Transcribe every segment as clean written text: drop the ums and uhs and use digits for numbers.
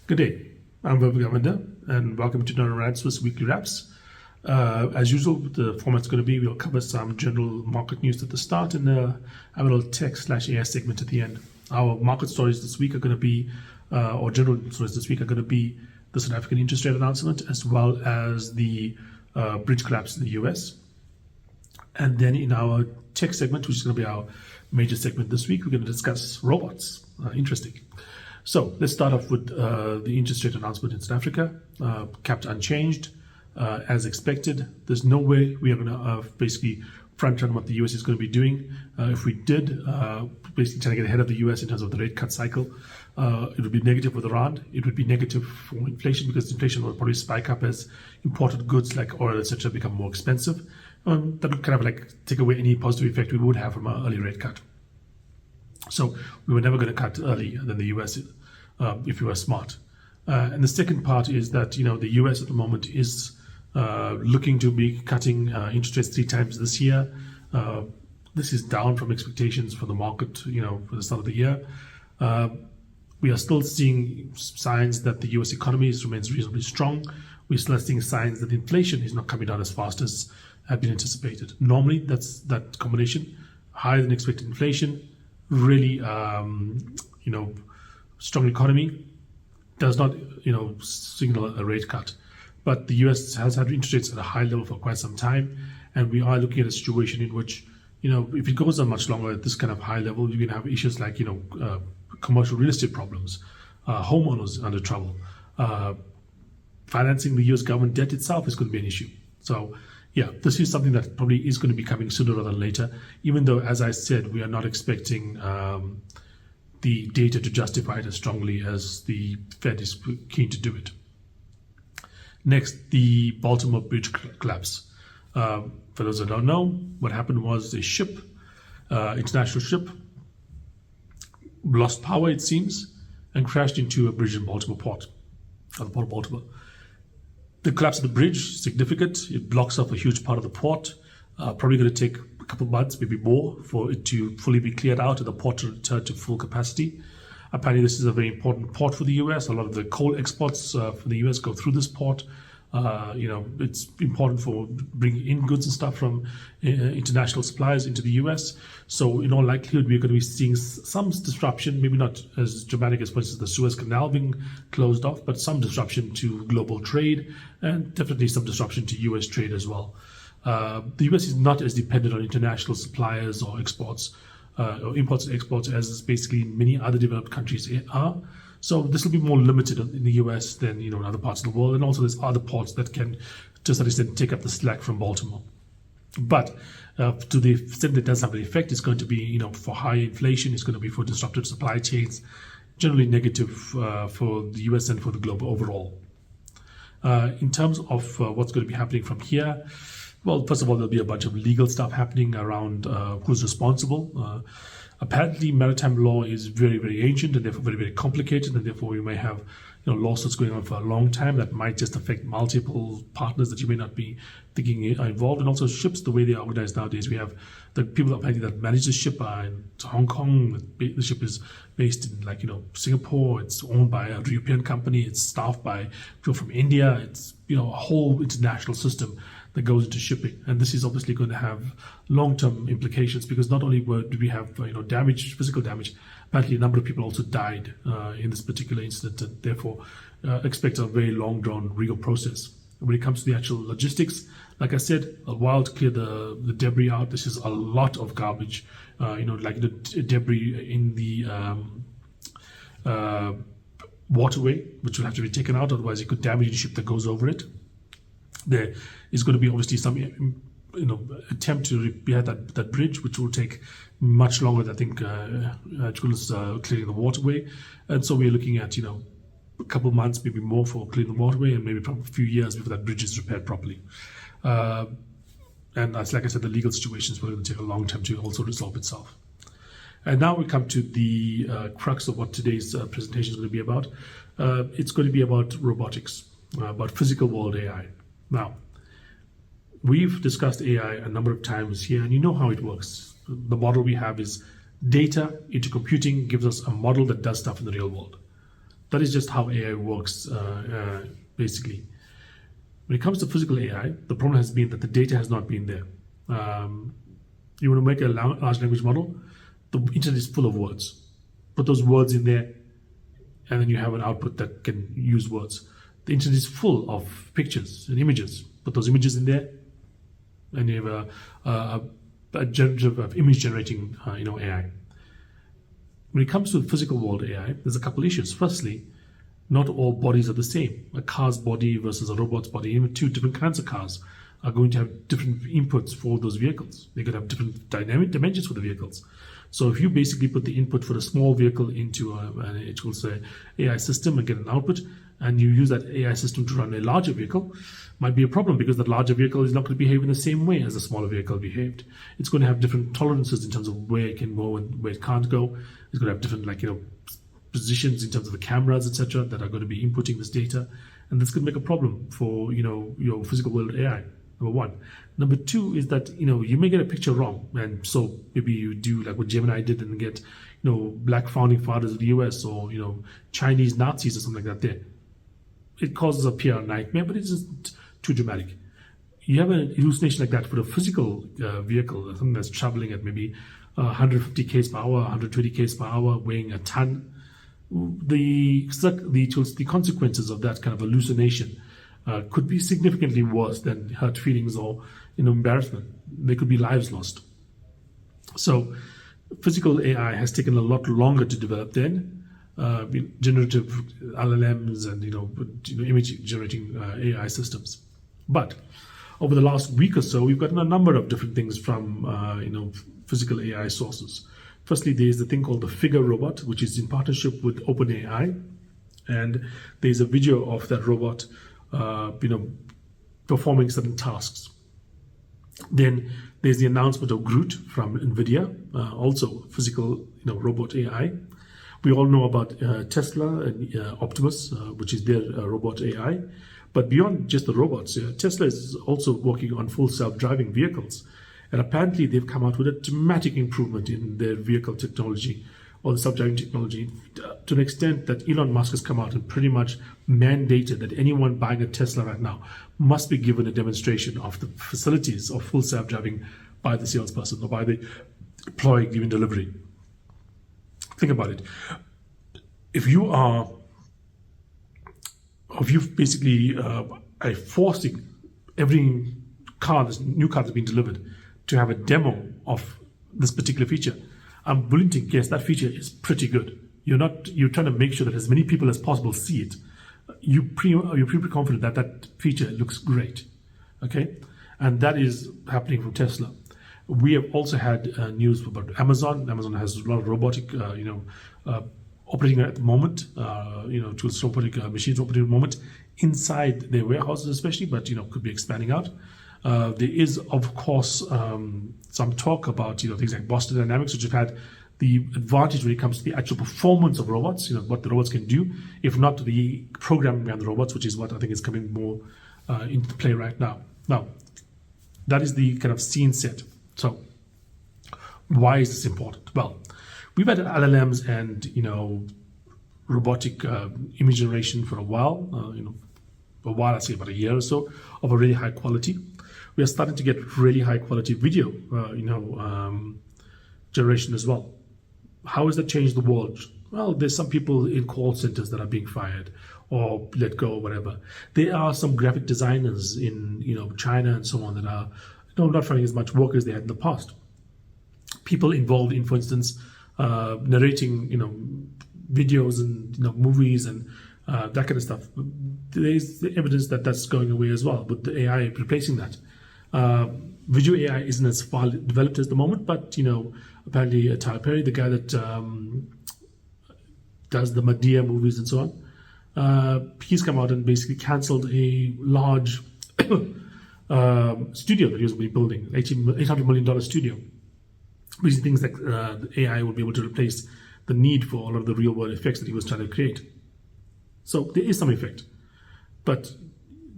Good day. I'm Vivek Govender, and welcome to Donna Swiss Weekly Wraps. As usual, the format's going to be we'll cover some general market news at the start and have a little tech/AI segment at the end. Our market stories this week are going to be, or general stories this week are going to be the South African interest rate announcement as well as the bridge collapse in the US. And then in our tech segment, which is going to be our major segment this week, we're going to discuss robots. Interesting. So let's start off with the interest rate announcement in South Africa, kept unchanged as expected. There's no way we are going to basically front run what the US is going to be doing. If we did, basically trying to get ahead of the US in terms of the rate cut cycle, it would be negative for the rand. It would be negative for inflation because inflation will probably spike up as imported goods like oil, etc., become more expensive. That would kind of like take away any positive effect we would have from an early rate cut. So we were never going to cut earlier than the US if we were smart. And the second part is that the US at the moment is looking to be cutting interest rates 3 times this year. This is down from expectations for the market, for the start of the year. We are still seeing signs that the US economy remains reasonably strong. We're still seeing signs that inflation is not coming down as fast as had been anticipated. Normally, that's that combination, higher than expected inflation, really, strong economy does not, signal a rate cut. But the US has had interest rates at a high level for quite some time, and we are looking at a situation in which, if it goes on much longer at this kind of high level, you're going to have issues like, commercial real estate problems, homeowners under trouble. Financing the US government debt itself is going to be an issue. So, yeah, this is something that probably is going to be coming sooner rather than later, even though, as I said, we are not expecting the data to justify it as strongly as the Fed is keen to do it. Next, the Baltimore bridge collapse. For those that don't know, what happened was a ship, international ship, lost power, it seems, and crashed into a bridge in Baltimore port, at the port of Baltimore. The collapse of the bridge is significant. It blocks off a huge part of the port. Probably going to take a couple of months, maybe more, for it to fully be cleared out and the port to return to full capacity. Apparently, this is a very important port for the US. A lot of the coal exports for the US go through this port. It's important for bringing in goods and stuff from international suppliers into the US. So in all likelihood, we're going to be seeing some disruption, maybe not as dramatic as, for instance, the Suez Canal being closed off, but some disruption to global trade and definitely some disruption to US trade as well. The US is not as dependent on international suppliers or exports, or imports and exports as basically many other developed countries are. So this will be more limited in the US than in other parts of the world, and also there's other ports that can, to some extent, take up the slack from Baltimore. But to the extent that it does have an effect, it's going to be for high inflation, it's going to be for disrupted supply chains, generally negative for the US and for the globe overall. In terms of what's going to be happening from here, well, first of all, there'll be a bunch of legal stuff happening around who's responsible. Apparently, maritime law is very, very ancient and therefore very, very complicated, and therefore we may have lawsuits going on for a long time that might just affect multiple partners that you may not be thinking are involved. And also ships, the way they are organized nowadays, we have the people apparently that manage the ship are in Hong Kong. The ship is based in Singapore. It's owned by a European company. It's staffed by people from India. It's a whole international system that goes into shipping, and this is obviously going to have long-term implications because not only do we have damage, physical damage, apparently a number of people also died in this particular incident, and therefore expect a very long-drawn legal process. When it comes to the actual logistics, like I said, a while to clear the debris out. This is a lot of garbage, like the debris in the waterway, which will have to be taken out, otherwise it could damage the ship that goes over it. There is going to be obviously some attempt to repair that bridge, which will take much longer than I think clearing the waterway. And so we're looking at a couple of months, maybe more, for clearing the waterway, and maybe probably a few years before that bridge is repaired properly. And as like I said, the legal situation is going to take a long time to also resolve itself. And now we come to the crux of what today's presentation is going to be about. It's going to be about robotics, about physical world AI. Now, we've discussed AI a number of times here, and you know how it works. The model we have is data into computing gives us a model that does stuff in the real world. That is just how AI works, basically. When it comes to physical AI, the problem has been that the data has not been there. You want to make a large language model, the internet is full of words. Put those words in there, and then you have an output that can use words. The internet is full of pictures and images. Put those images in there, and you have a generative image generating AI. When it comes to physical world AI, there's a couple issues. Firstly, not all bodies are the same. A car's body versus a robot's body, even two different kinds of cars, are going to have different inputs for those vehicles. They could have different dynamic dimensions for the vehicles. So if you basically put the input for a small vehicle into it will say AI system and get an output, and you use that AI system to run a larger vehicle, might be a problem because that larger vehicle is not going to behave in the same way as a smaller vehicle behaved. It's going to have different tolerances in terms of where it can go and where it can't go. It's going to have different positions in terms of the cameras, etc., that are going to be inputting this data, and this could make a problem for your physical world AI. Number one. Number two is that you may get a picture wrong, and so maybe you do like what Gemini did and get black founding fathers of the US or Chinese Nazis or something like that there. It causes a PR nightmare, but it's just too dramatic. You have an hallucination like that for a physical vehicle, something that's traveling at maybe 150 km per hour, 120 km per hour, weighing a ton. The consequences of that kind of hallucination could be significantly worse than hurt feelings or embarrassment. There could be lives lost. So physical AI has taken a lot longer to develop than generative LLMs and image generating AI systems. But over the last week or so, we've gotten a number of different things from physical AI sources. Firstly, there's the thing called the Figure robot, which is in partnership with OpenAI, and there's a video of that robot performing certain tasks. Then there's the announcement of Groot from NVIDIA, also physical robot AI. We all know about Tesla and Optimus, which is their robot AI. But beyond just the robots, Tesla is also working on full self-driving vehicles. And apparently they've come out with a dramatic improvement in their vehicle technology or the self-driving technology to an extent that Elon Musk has come out and pretty much mandated that anyone buying a Tesla right now must be given a demonstration of the facilities of full self-driving by the salesperson or by the employee giving delivery. Think about it. If you basically are forcing every new car that's been delivered to have a demo of this particular feature, I'm willing to guess that feature is pretty good. You're trying to make sure that as many people as possible see it. You're pretty confident that that feature looks great, okay? And that is happening from Tesla. We have also had news about Amazon. Amazon has a lot of robotic, operating at the moment, tools, robotic machines operating at the moment inside their warehouses, especially, but could be expanding out. There is, of course, some talk about things like Boston Dynamics, which have had the advantage when it comes to the actual performance of robots, what the robots can do, if not the programming behind the robots, which is what I think is coming more into play right now. Now, that is the kind of scene set. So, why is this important? Well, we've had LLMs and robotic image generation for a while. I say about a year or so, of a really high quality. We are starting to get really high quality video, generation as well. How has that changed the world? Well, there's some people in call centers that are being fired or let go or whatever. There are some graphic designers in China and so on that are not finding as much work as they had in the past. People involved in, for instance, narrating videos and movies and that kind of stuff. There's evidence that that's going away as well, with the AI replacing that. Video AI isn't as far developed at the moment, but apparently Tyler Perry, the guy that does the Madea movies and so on, he's come out and basically cancelled a large studio that he was building, $800 million studio. Which is things like the AI will be able to replace the need for all of the real world effects that he was trying to create. So there is some effect, but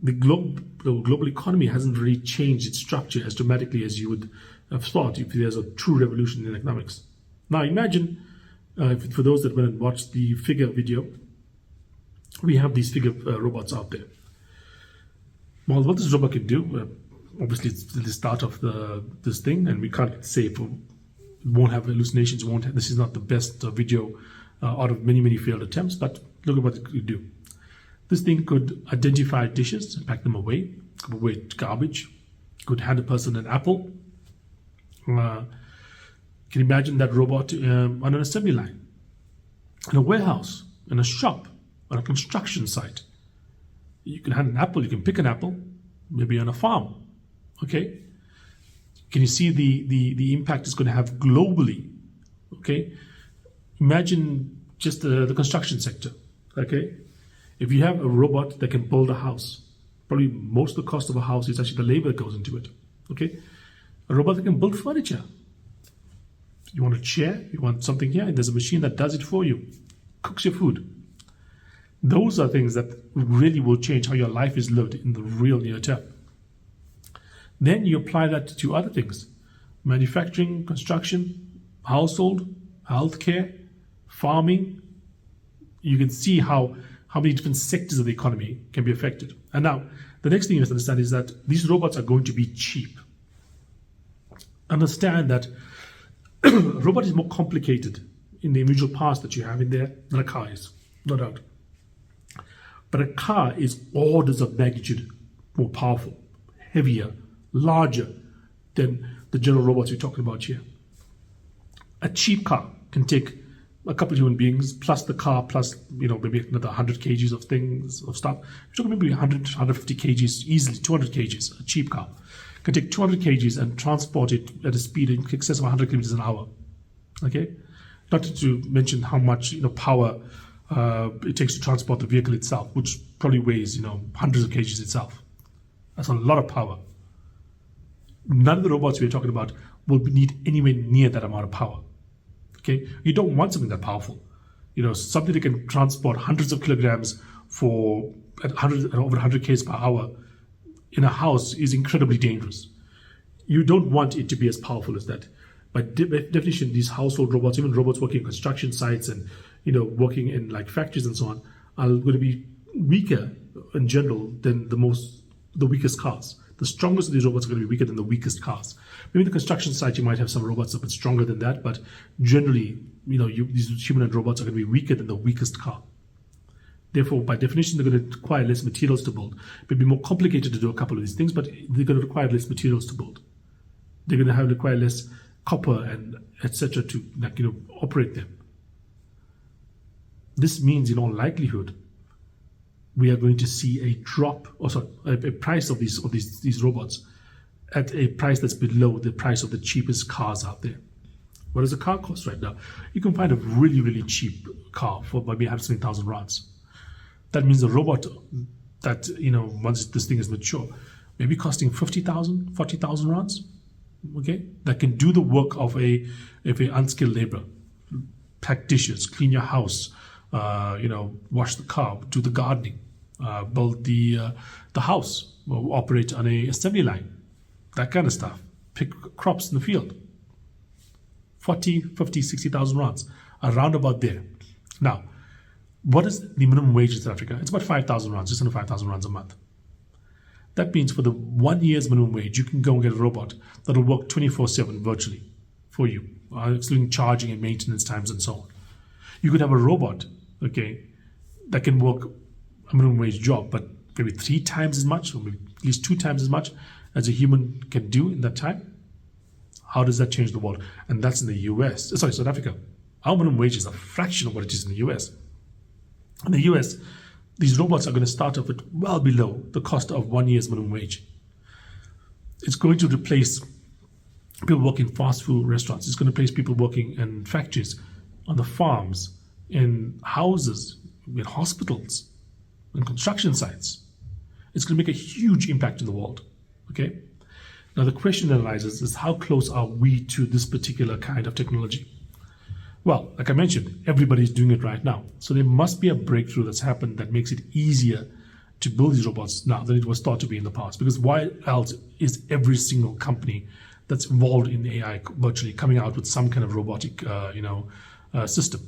the global economy hasn't really changed its structure as dramatically as you would have thought if there's a true revolution in economics. Now imagine, for those that went and watched the Figure video, we have these figure robots out there. Well, what this robot can do, obviously it's the start of this thing, and we can't say it won't have hallucinations, this is not the best video out of many failed attempts, but look at what it could do. This thing could identify dishes and pack them away to garbage, could hand a person an apple. Can you imagine that robot on an assembly line, in a warehouse, in a shop, on a construction site? You can hand an apple, you can pick an apple, maybe on a farm, okay? Can you see the impact it's going to have globally, okay? Imagine just the construction sector, okay? If you have a robot that can build a house, probably most of the cost of a house is actually the labor that goes into it, okay? A robot that can build furniture. You want a chair, you want something here, and there's a machine that does it for you, cooks your food. Those are things that really will change how your life is lived in the real near term. Then you apply that to other things: manufacturing, construction, household, healthcare, farming. You can see how many different sectors of the economy can be affected. And now, the next thing you have to understand is that these robots are going to be cheap. Understand that a robot is more complicated in the individual parts that you have in there than a car is, no doubt. But a car is orders of magnitude more powerful, heavier, larger than the general robots we're talking about here. A cheap car can take a couple of human beings plus the car plus maybe another 100 kgs of things, of stuff. We're talking maybe 100, 150 kgs, easily 200 kgs. A cheap car can take 200 kgs and transport it at a speed in excess of 100 kilometers an hour. Okay, not to mention how much power it takes to transport the vehicle itself, which probably weighs hundreds of kgs itself. That's a lot of power. None of the robots we're talking about will need anywhere near that amount of power. Okay, you don't want something that powerful. Something that can transport hundreds of kilograms for over 100 km per hour in a house is incredibly dangerous. You don't want it to be as powerful as that. By definition, these household robots, even robots working in construction sites and working in like factories and so on, are going to be weaker in general than the weakest cars. The strongest of these robots are going to be weaker than the weakest cars. Maybe in the construction site you might have some robots a bit stronger than that, but generally, these humanoid robots are going to be weaker than the weakest car. Therefore, by definition, they're going to require less materials to build. It may be more complicated to do a couple of these things, but they're going to require less materials to build. They're going to require less copper and etc. to operate them. This means, in all likelihood, we are going to see a drop, a price of these robots at a price that's below the price of the cheapest cars out there. What does a car cost right now? You can find a really cheap car for maybe 100,000 rands. That means the robot that once this thing is mature, maybe costing 50,000, 40,000 rands. Okay, that can do the work of a unskilled laborer, pack dishes, clean your house, wash the car, do the gardening, build the house, operate on a assembly line, that kind of stuff, pick crops in the field. 40, 50, 60,000 rands, around about there. Now, what is the minimum wage in South Africa? It's about 5,000 rands, just under 5,000 rands a month. That means for the 1 year's minimum wage, you can go and get a robot that will work 24/7 virtually for you, excluding charging and maintenance times and so on. You could have a robot, okay, that can work a minimum wage job, but maybe 3 times as much, or maybe at least 2 times as much as a human can do in that time. How does that change the world? And that's in the US, South Africa. Our minimum wage is a fraction of what it is in the US. In the US, these robots are going to start off at well below the cost of 1 year's minimum wage. It's going to replace people working in fast food restaurants. It's going to replace people working in factories, on the farms, in houses, in hospitals, in construction sites. It's going to make a huge impact in the world. Okay? Now the question that arises is, how close are we to this particular kind of technology? Well, like I mentioned, everybody's doing it right now. So there must be a breakthrough that's happened that makes it easier to build these robots now than it was thought to be in the past. Because why else is every single company that's involved in AI virtually coming out with some kind of robotic system?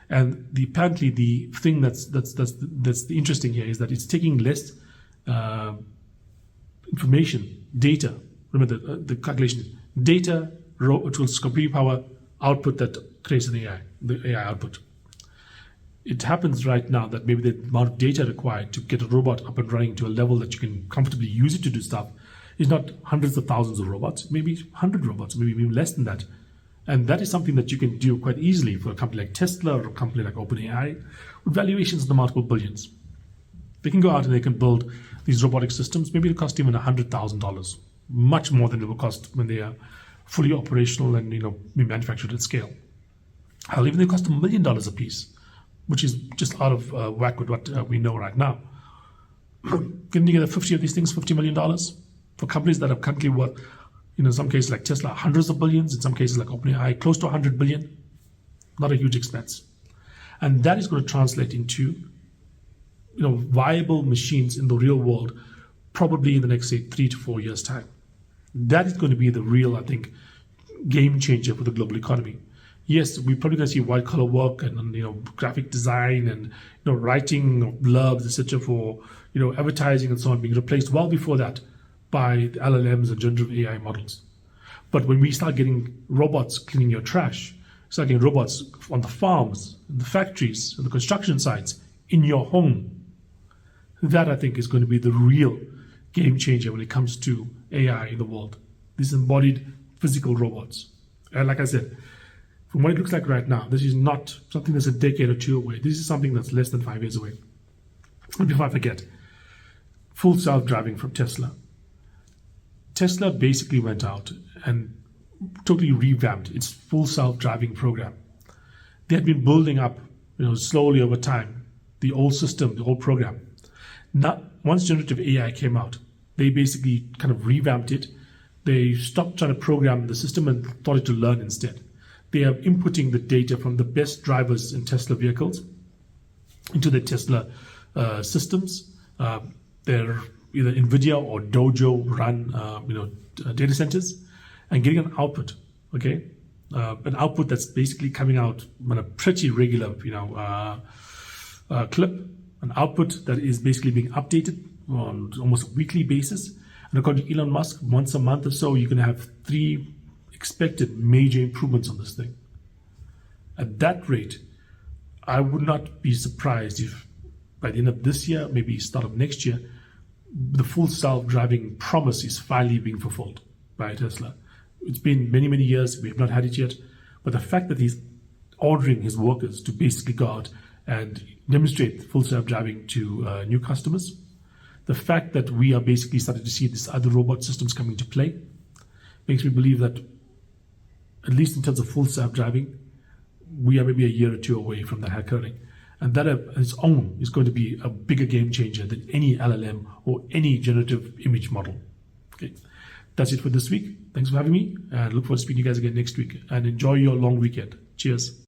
And apparently the thing that's the interesting here is that it's taking less information, data. Remember the calculation: data, tools, computing power, output that creates an AI, the AI output. It happens right now that maybe the amount of data required to get a robot up and running to a level that you can comfortably use it to do stuff is not hundreds of thousands of robots, maybe 100 robots, maybe even less than that. And that is something that you can do quite easily for a company like Tesla or a company like OpenAI with valuations in the multiple billions. They can go out and they can build these robotic systems. Maybe it'll cost even $100,000, much more than it will cost when they are fully operational and be manufactured at scale. Hell, even they cost $1 million a piece, which is just out of whack with what we know right now. Getting together 50 of these things, $50 million for companies that are currently worth, in some cases like Tesla, hundreds of billions, in some cases like OpenAI, close to 100 billion. Not a huge expense. And that is going to translate into viable machines in the real world, probably in the next, say, 3 to 4 years' time. That is going to be the real, I think, game changer for the global economy. Yes, we're probably going to see white collar work and graphic design and writing blurbs, etc. for advertising and so on being replaced well before that by the LLMs and generative AI models. But when we start getting robots cleaning your trash, start getting robots on the farms, in the factories, and the construction sites, in your home, that I think is going to be the real game changer when it comes to AI in the world. These embodied physical robots. And like I said, from what it looks like right now, this is not something that's a decade or two away. This is something that's less than 5 years away. And before I forget, full self-driving from Tesla. Tesla basically went out and totally revamped its full self-driving program. They had been building up, slowly over time, the old system, the old program. Now, once generative AI came out, they basically kind of revamped it. They stopped trying to program the system and started to learn instead. They are inputting the data from the best drivers in Tesla vehicles into the Tesla systems. They're either NVIDIA or Dojo run data centers and getting an output, okay? An output that's basically coming out on a pretty regular clip, an output that is basically being updated on almost a weekly basis. And according to Elon Musk, once a month or so, you're going to have 3 expected major improvements on this thing. At that rate, I would not be surprised if by the end of this year, maybe start of next year, the full self-driving promise is finally being fulfilled by Tesla. It's been many, many years. We have not had it yet. But the fact that he's ordering his workers to basically go out and demonstrate full self-driving to new customers, the fact that we are basically starting to see these other robot systems coming to play makes me believe that, at least in terms of full self-driving, we are maybe a year or two away from that occurring. And that on its own is going to be a bigger game changer than any LLM or any generative image model. Okay, that's it for this week. Thanks for having me, and look forward to speaking to you guys again next week. And enjoy your long weekend. Cheers.